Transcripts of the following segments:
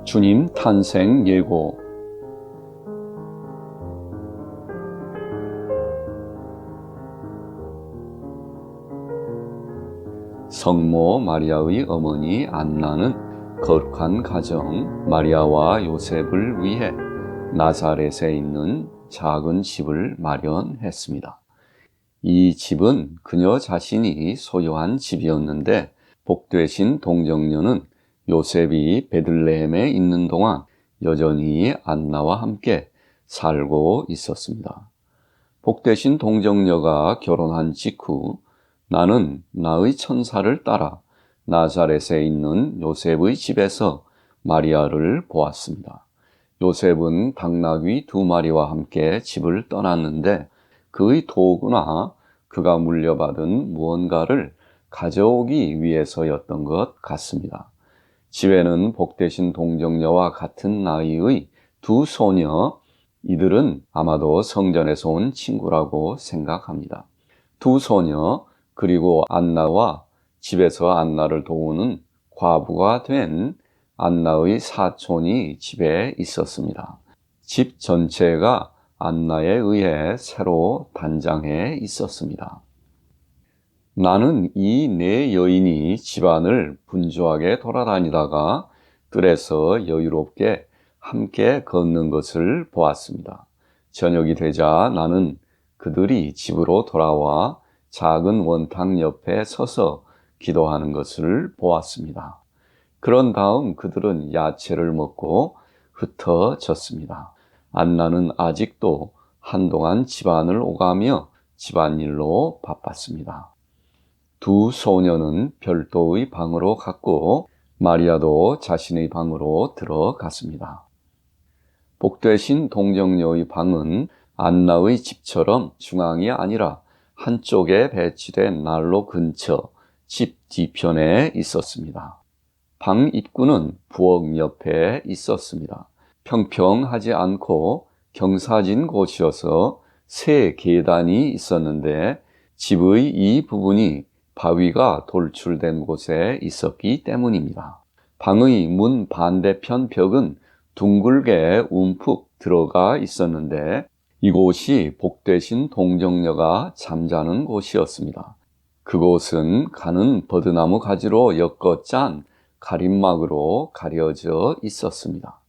주님 탄생 예고. 성모 마리아의 어머니 안나는 거룩한 가정 마리아와 요셉을 위해 나사렛에 있는 작은 집을 마련했습니다. 이 집은 그녀 자신이 소유한 집이었는데 복되신 동정녀는 요셉이 베들레헴에 있는 동안 여전히 안나와 함께 살고 있었습니다. 복되신 동정녀가 결혼한 직후 나는 나의 천사를 따라 나사렛에 있는 요셉의 집에서 마리아를 보았습니다. 요셉은 당나귀 2마리와 함께 집을 떠났는데 그의 도구나 그가 물려받은 무언가를 가져오기 위해서였던 것 같습니다. 집에는 복되신 동정녀와 같은 나이의 2 소녀, 이들은 아마도 성전에서 온 친구라고 생각합니다. 2 소녀, 그리고 안나와 집에서 안나를 도우는 과부가 된 안나의 사촌이 집에 있었습니다. 집 전체가 안나에 의해 새로 단장해 있었습니다. 나는 이 4 여인이 집안을 분주하게 돌아다니다가 뜰에서 여유롭게 함께 걷는 것을 보았습니다. 저녁이 되자 나는 그들이 집으로 돌아와 작은 원탕 옆에 서서 기도하는 것을 보았습니다. 그런 다음 그들은 야채를 먹고 흩어졌습니다. 안나는 아직도 한동안 집안을 오가며 집안일로 바빴습니다. 2 소녀는 별도의 방으로 갔고 마리아도 자신의 방으로 들어갔습니다. 복되신 동정녀의 방은 안나의 집처럼 중앙이 아니라 한쪽에 배치된 난로 근처 집 뒤편에 있었습니다. 방 입구는 부엌 옆에 있었습니다. 평평하지 않고 경사진 곳이어서 3 계단이 있었는데 집의 이 부분이 바위가 돌출된 곳에 있었기 때문입니다. 방의 문 반대편 벽은 둥글게 움푹 들어가 있었는데 이곳이 복되신 동정녀가 잠자는 곳이었습니다. 그곳은 가는 버드나무 가지로 엮어 짠 가림막으로 가려져 있었습니다.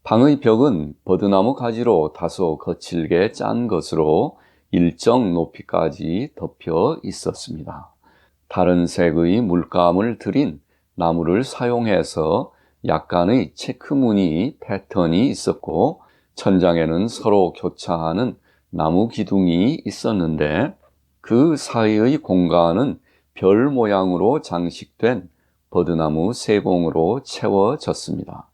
방의 벽은 버드나무 가지로 다소 거칠게 짠 것으로 일정 높이까지 덮여 있었습니다. 다른 색의 물감을 들인 나무를 사용해서 약간의 체크무늬 패턴이 있었고 천장에는 서로 교차하는 나무 기둥이 있었는데 그 사이의 공간은 별 모양으로 장식된 버드나무 세공으로 채워졌습니다.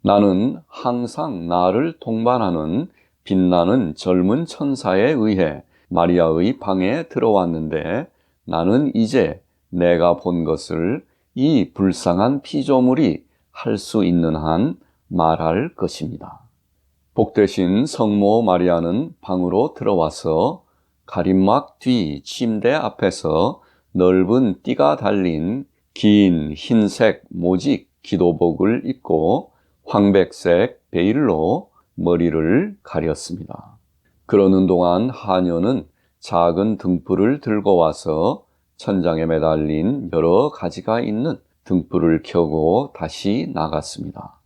나는 항상 나를 동반하는 빛나는 젊은 천사에 의해 마리아의 방에 들어왔는데 나는 이제 내가 본 것을 이 불쌍한 피조물이 할 수 있는 한 말할 것입니다. 복되신 성모 마리아는 방으로 들어와서 가림막 뒤 침대 앞에서 넓은 띠가 달린 긴 흰색 모직 기도복을 입고 황백색 베일로 머리를 가렸습니다. 그러는 동안 하녀는 작은 등불을 들고 와서 천장에 매달린 여러 가지가 있는 등불을 켜고 다시 나갔습니다.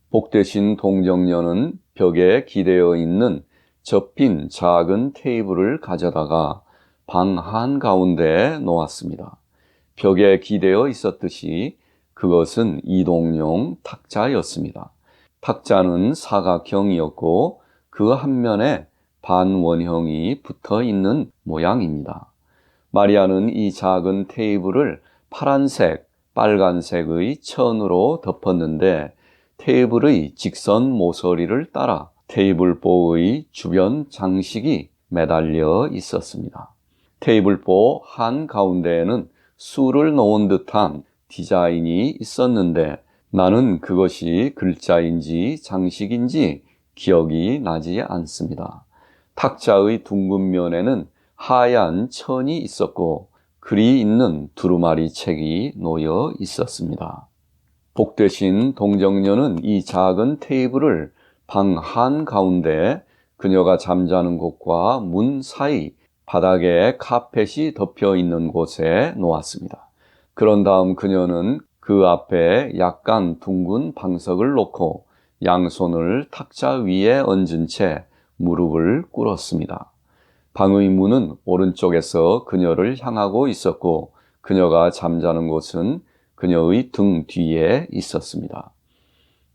복되신 동정녀는 벽에 기대어 있는 접힌 작은 테이블을 가져다가 방 한가운데에 놓았습니다. 벽에 기대어 있었듯이 그것은 이동용 탁자였습니다. 탁자는 사각형이었고 그 한 면에 반원형이 붙어 있는 모양입니다. 마리아는 이 작은 테이블을 파란색, 빨간색의 천으로 덮었는데 테이블의 직선 모서리를 따라 테이블보의 주변 장식이 매달려 있었습니다. 테이블보 한가운데에는 술을 놓은 듯한 디자인이 있었는데 나는 그것이 글자인지 장식인지 기억이 나지 않습니다. 탁자의 둥근 면에는 하얀 천이 있었고 글이 있는 두루마리 책이 놓여 있었습니다. 복되신 동정녀는 이 작은 테이블을 방 한가운데 그녀가 잠자는 곳과 문 사이 바닥에 카펫이 덮여 있는 곳에 놓았습니다. 그런 다음 그녀는 그 앞에 약간 둥근 방석을 놓고 양손을 탁자 위에 얹은 채 무릎을 꿇었습니다. 방의 문은 오른쪽에서 그녀를 향하고 있었고 그녀가 잠자는 곳은 그녀의 등 뒤에 있었습니다.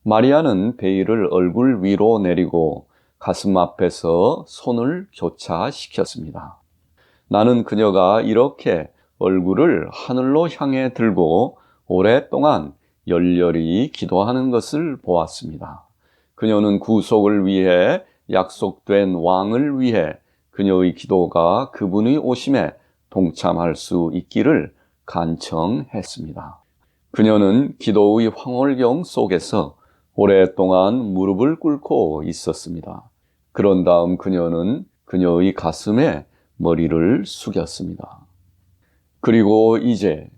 마리아는 베일을 얼굴 위로 내리고 가슴 앞에서 손을 교차시켰습니다. 나는 그녀가 이렇게 얼굴을 하늘로 향해 들고 오랫동안 열렬히 기도하는 것을 보았습니다. 그녀는 구속을 위해 약속된 왕을 위해 그녀의 기도가 그분의 오심에 동참할 수 있기를 간청했습니다. 그녀는 기도의 황홀경 속에서 오랫동안 무릎을 꿇고 있었습니다. 그런 다음 그녀는 그녀의 가슴에 머리를 숙였습니다. 그리고 이제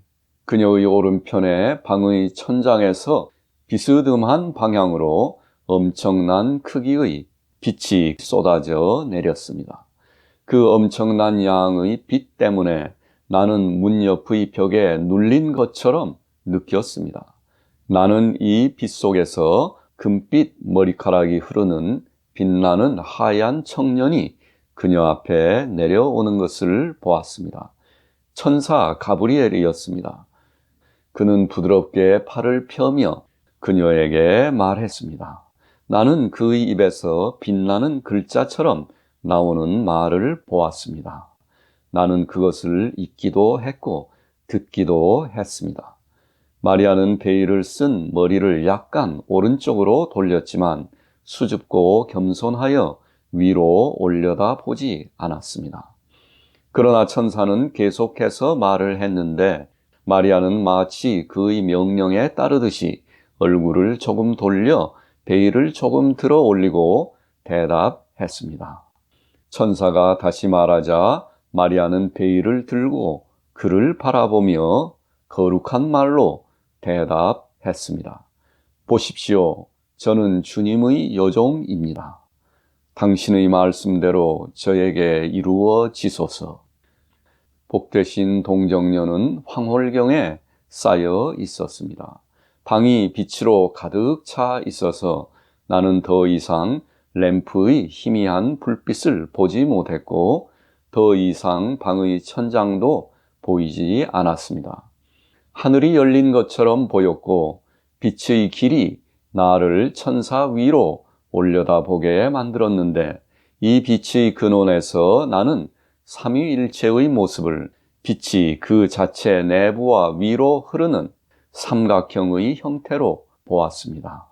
그녀의 오른편에 방의 천장에서 비스듬한 방향으로 엄청난 크기의 빛이 쏟아져 내렸습니다. 그 엄청난 양의 빛 때문에 나는 문 옆의 벽에 눌린 것처럼 느꼈습니다. 나는 이 빛 속에서 금빛 머리카락이 흐르는 빛나는 하얀 청년이 그녀 앞에 내려오는 것을 보았습니다. 천사 가브리엘이었습니다. 그는 부드럽게 팔을 펴며 그녀에게 말했습니다. 나는 그의 입에서 빛나는 글자처럼 나오는 말을 보았습니다. 나는 그것을 읽기도 했고 듣기도 했습니다. 마리아는 베일을 쓴 머리를 약간 오른쪽으로 돌렸지만 수줍고 겸손하여 위로 올려다 보지 않았습니다. 그러나 천사는 계속해서 말을 했는데 마리아는 마치 그의 명령에 따르듯이 얼굴을 조금 돌려 베일을 조금 들어 올리고 대답했습니다. 천사가 다시 말하자 마리아는 베일을 들고 그를 바라보며 거룩한 말로 대답했습니다. 보십시오. 저는 주님의 여종입니다. 당신의 말씀대로 저에게 이루어지소서. 복되신 동정녀는 황홀경에 쌓여 있었습니다. 방이 빛으로 가득 차 있어서 나는 더 이상 램프의 희미한 불빛을 보지 못했고 더 이상 방의 천장도 보이지 않았습니다. 하늘이 열린 것처럼 보였고 빛의 길이 나를 천사 위로 올려다보게 만들었는데 이 빛의 근원에서 나는 삼위일체의 모습을 빛이 그 자체 내부와 위로 흐르는 삼각형의 형태로 보았습니다.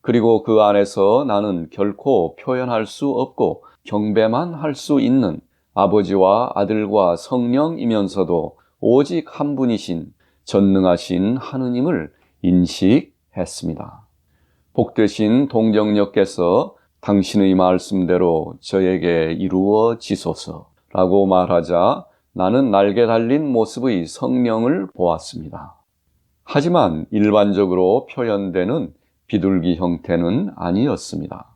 그리고 그 안에서 나는 결코 표현할 수 없고 경배만 할 수 있는 아버지와 아들과 성령이면서도 오직 한 분이신 전능하신 하느님을 인식했습니다. 복되신 동정녀께서 당신의 말씀대로 저에게 이루어지소서라고 말하자 나는 날개 달린 모습의 성령을 보았습니다. 하지만 일반적으로 표현되는 비둘기 형태는 아니었습니다.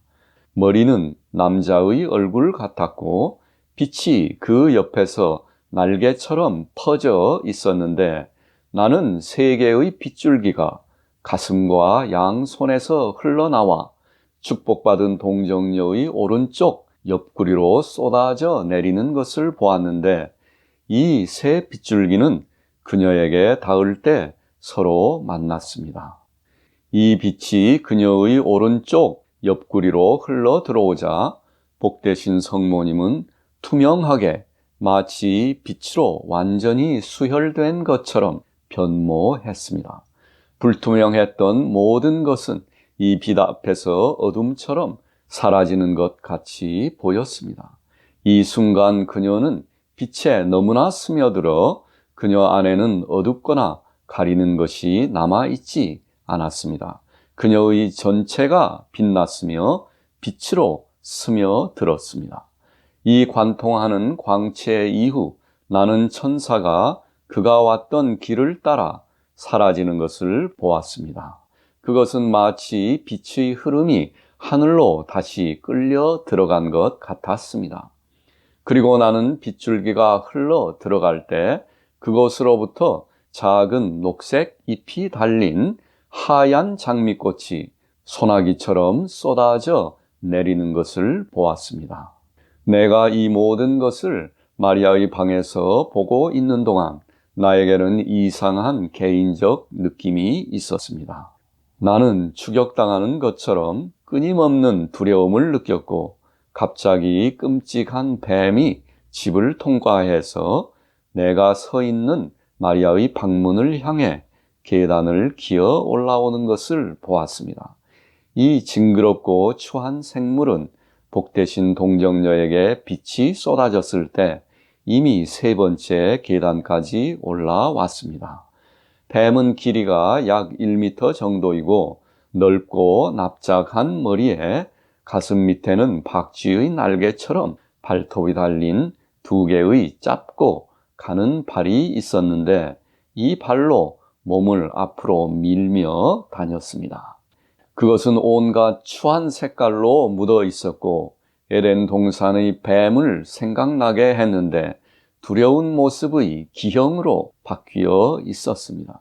머리는 남자의 얼굴 같았고 빛이 그 옆에서 날개처럼 퍼져 있었는데 나는 세 개의 빗줄기가 가슴과 양손에서 흘러나와 축복받은 동정녀의 오른쪽 옆구리로 쏟아져 내리는 것을 보았는데 이 세 빗줄기는 그녀에게 닿을 때 서로 만났습니다. 이 빛이 그녀의 오른쪽 옆구리로 흘러 들어오자 복되신 성모님은 투명하게 마치 빛으로 완전히 수혈된 것처럼 변모했습니다. 불투명했던 모든 것은 이 빛 앞에서 어둠처럼 사라지는 것 같이 보였습니다. 이 순간 그녀는 빛에 너무나 스며들어 그녀 안에는 어둡거나 가리는 것이 남아있지 않았습니다. 그녀의 전체가 빛났으며 빛으로 스며들었습니다. 이 관통하는 광채 이후 나는 천사가 그가 왔던 길을 따라 사라지는 것을 보았습니다. 그것은 마치 빛의 흐름이 하늘로 다시 끌려 들어간 것 같았습니다. 그리고 나는 빗줄기가 흘러 들어갈 때 그곳으로부터 작은 녹색 잎이 달린 하얀 장미꽃이 소나기처럼 쏟아져 내리는 것을 보았습니다. 내가 이 모든 것을 마리아의 방에서 보고 있는 동안 나에게는 이상한 개인적 느낌이 있었습니다. 나는 추격당하는 것처럼 끊임없는 두려움을 느꼈고 갑자기 끔찍한 뱀이 집을 통과해서 내가 서 있는 마리아의 방문을 향해 계단을 기어 올라오는 것을 보았습니다. 이 징그럽고 추한 생물은 복되신 동정녀에게 빛이 쏟아졌을 때 이미 3번째 계단까지 올라왔습니다. 뱀은 길이가 약 1m 정도이고 넓고 납작한 머리에 가슴 밑에는 박쥐의 날개처럼 발톱이 달린 2개의 짧고 가는 발이 있었는데 이 발로 몸을 앞으로 밀며 다녔습니다. 그것은 온갖 추한 색깔로 묻어 있었고 에덴 동산의 뱀을 생각나게 했는데 두려운 모습의 기형으로 바뀌어 있었습니다.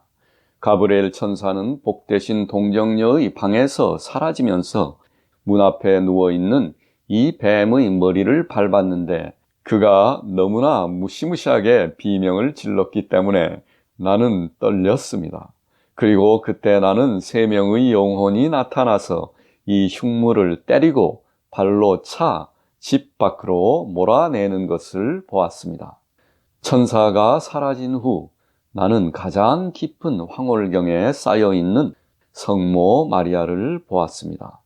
가브리엘 천사는 복되신 동정녀의 방에서 사라지면서 문 앞에 누워있는 이 뱀의 머리를 밟았는데 그가 너무나 무시무시하게 비명을 질렀기 때문에 나는 떨렸습니다. 그리고 그때 나는 3명의 영혼이 나타나서 이 흉물을 때리고 발로 차 집 밖으로 몰아내는 것을 보았습니다. 천사가 사라진 후 나는 가장 깊은 황홀경에 쌓여있는 성모 마리아를 보았습니다.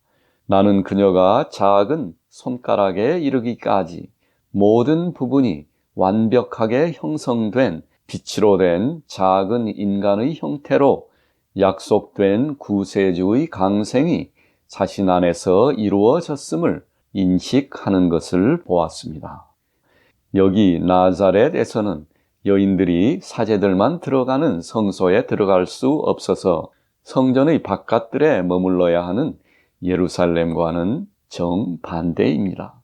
나는 그녀가 작은 손가락에 이르기까지 모든 부분이 완벽하게 형성된 빛으로 된 작은 인간의 형태로 약속된 구세주의 강생이 자신 안에서 이루어졌음을 인식하는 것을 보았습니다. 여기 나자렛에서는 여인들이 사제들만 들어가는 성소에 들어갈 수 없어서 성전의 바깥들에 머물러야 하는 예루살렘과는 정반대입니다.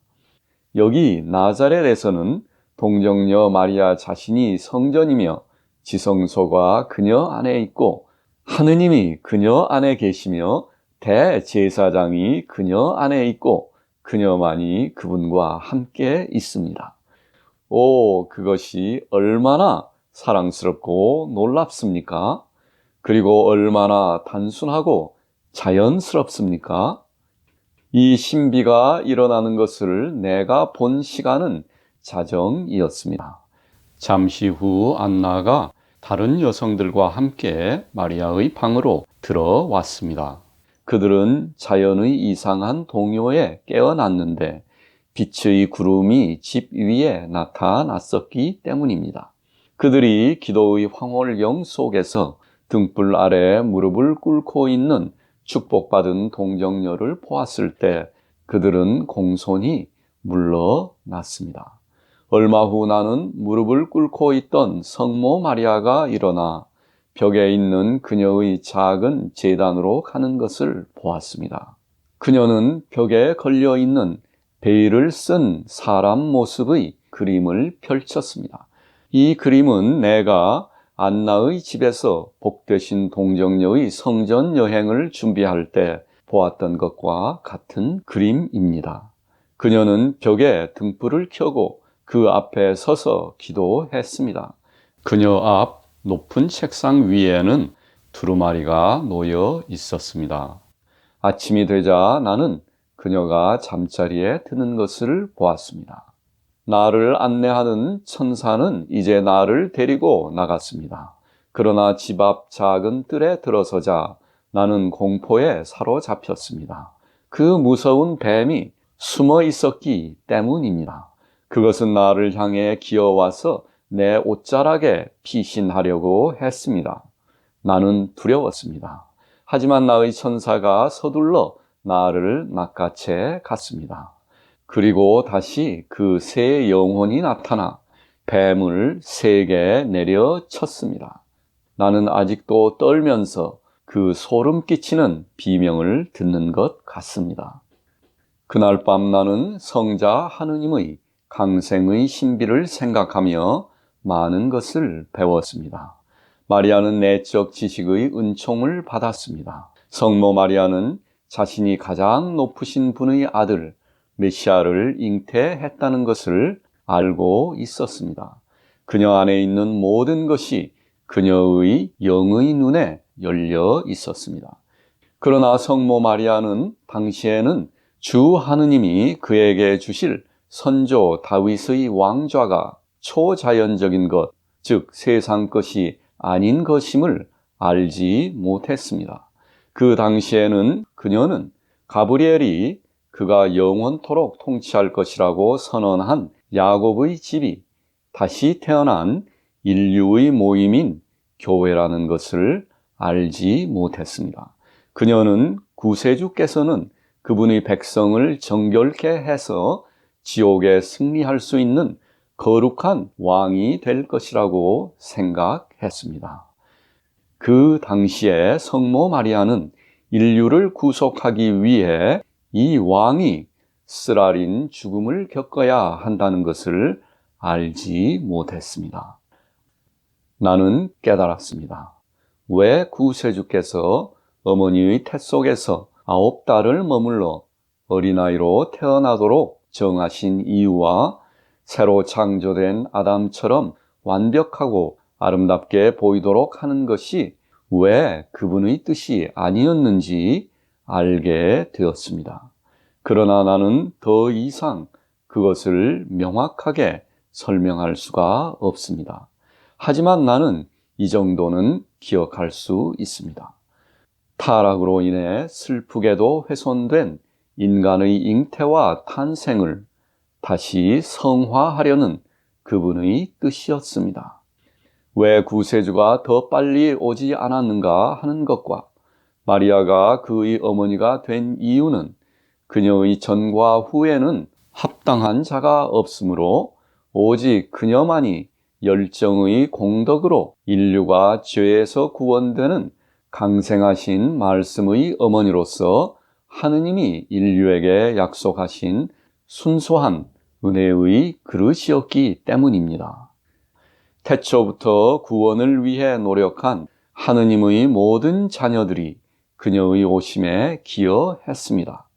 여기 나자렛에서는 동정녀 마리아 자신이 성전이며 지성소가 그녀 안에 있고 하느님이 그녀 안에 계시며 대제사장이 그녀 안에 있고 그녀만이 그분과 함께 있습니다. 오, 그것이 얼마나 사랑스럽고 놀랍습니까? 그리고 얼마나 단순하고 자연스럽습니까? 이 신비가 일어나는 것을 내가 본 시간은 자정이었습니다. 잠시 후 안나가 다른 여성들과 함께 마리아의 방으로 들어왔습니다. 그들은 자연의 이상한 동요에 깨어났는데 빛의 구름이 집 위에 나타났었기 때문입니다. 그들이 기도의 황홀경 속에서 등불 아래 무릎을 꿇고 있는 축복받은 동정녀를 보았을 때 그들은 공손히 물러났습니다. 얼마 후 나는 무릎을 꿇고 있던 성모 마리아가 일어나 벽에 있는 그녀의 작은 제단으로 가는 것을 보았습니다. 그녀는 벽에 걸려있는 베일을 쓴 사람 모습의 그림을 펼쳤습니다. 이 그림은 내가 안나의 집에서 복되신 동정녀의 성전 여행을 준비할 때 보았던 것과 같은 그림입니다. 그녀는 벽에 등불을 켜고 그 앞에 서서 기도했습니다. 그녀 앞 높은 책상 위에는 두루마리가 놓여 있었습니다. 아침이 되자 나는 그녀가 잠자리에 드는 것을 보았습니다. 나를 안내하는 천사는 이제 나를 데리고 나갔습니다. 그러나 집 앞 작은 뜰에 들어서자 나는 공포에 사로잡혔습니다. 그 무서운 뱀이 숨어 있었기 때문입니다. 그것은 나를 향해 기어와서 내 옷자락에 피신하려고 했습니다. 나는 두려웠습니다. 하지만 나의 천사가 서둘러 나를 낚아채 갔습니다. 그리고 다시 그 새 영혼이 나타나 뱀을 3개 내려쳤습니다. 나는 아직도 떨면서 그 소름 끼치는 비명을 듣는 것 같습니다. 그날 밤 나는 성자 하느님의 강생의 신비를 생각하며 많은 것을 배웠습니다. 마리아는 내적 지식의 은총을 받았습니다. 성모 마리아는 자신이 가장 높으신 분의 아들 메시아를 잉태했다는 것을 알고 있었습니다. 그녀 안에 있는 모든 것이 그녀의 영의 눈에 열려 있었습니다. 그러나 성모 마리아는 당시에는 주 하느님이 그에게 주실 선조 다윗의 왕좌가 초자연적인 것, 즉 세상 것이 아닌 것임을 알지 못했습니다. 그 당시에는 그녀는 가브리엘이 그가 영원토록 통치할 것이라고 선언한 야곱의 집이 다시 태어난 인류의 모임인 교회라는 것을 알지 못했습니다. 그녀는 구세주께서는 그분의 백성을 정결케 해서 지옥에 승리할 수 있는 거룩한 왕이 될 것이라고 생각했습니다. 그 당시에 성모 마리아는 인류를 구속하기 위해 이 왕이 쓰라린 죽음을 겪어야 한다는 것을 알지 못했습니다. 나는 깨달았습니다. 왜 구세주께서 어머니의 태 속에서 9달을 머물러 어린아이로 태어나도록 정하신 이유와 새로 창조된 아담처럼 완벽하고 아름답게 보이도록 하는 것이 왜 그분의 뜻이 아니었는지 알게 되었습니다. 그러나 나는 더 이상 그것을 명확하게 설명할 수가 없습니다. 하지만 나는 이 정도는 기억할 수 있습니다. 타락으로 인해 슬프게도 훼손된 인간의 잉태와 탄생을 다시 성화하려는 그분의 뜻이었습니다. 왜 구세주가 더 빨리 오지 않았는가 하는 것과 마리아가 그의 어머니가 된 이유는 그녀의 전과 후에는 합당한 자가 없으므로 오직 그녀만이 열정의 공덕으로 인류가 죄에서 구원되는 강생하신 말씀의 어머니로서 하느님이 인류에게 약속하신 순수한 은혜의 그릇이었기 때문입니다. 태초부터 구원을 위해 노력한 하느님의 모든 자녀들이 그녀의 오심에 기여했습니다.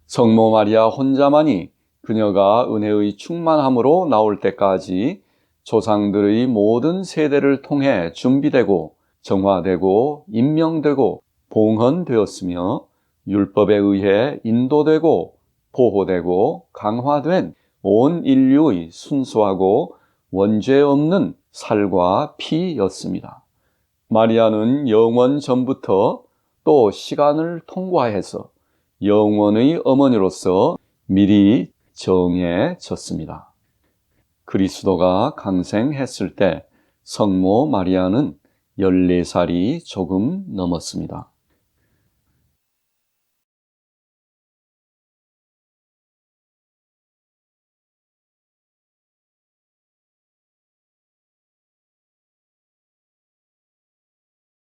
성모 마리아 혼자만이 그녀가 은혜의 충만함으로 나올 때까지 조상들의 모든 세대를 통해 준비되고 정화되고 임명되고 봉헌되었으며 율법에 의해 인도되고 보호되고 강화된 온 인류의 순수하고 원죄 없는 살과 피였습니다. 마리아는 영원 전부터 또 시간을 통과해서 영원의 어머니로서 미리 정해졌습니다. 그리스도가 강생했을 때 성모 마리아는 14살이 조금 넘었습니다.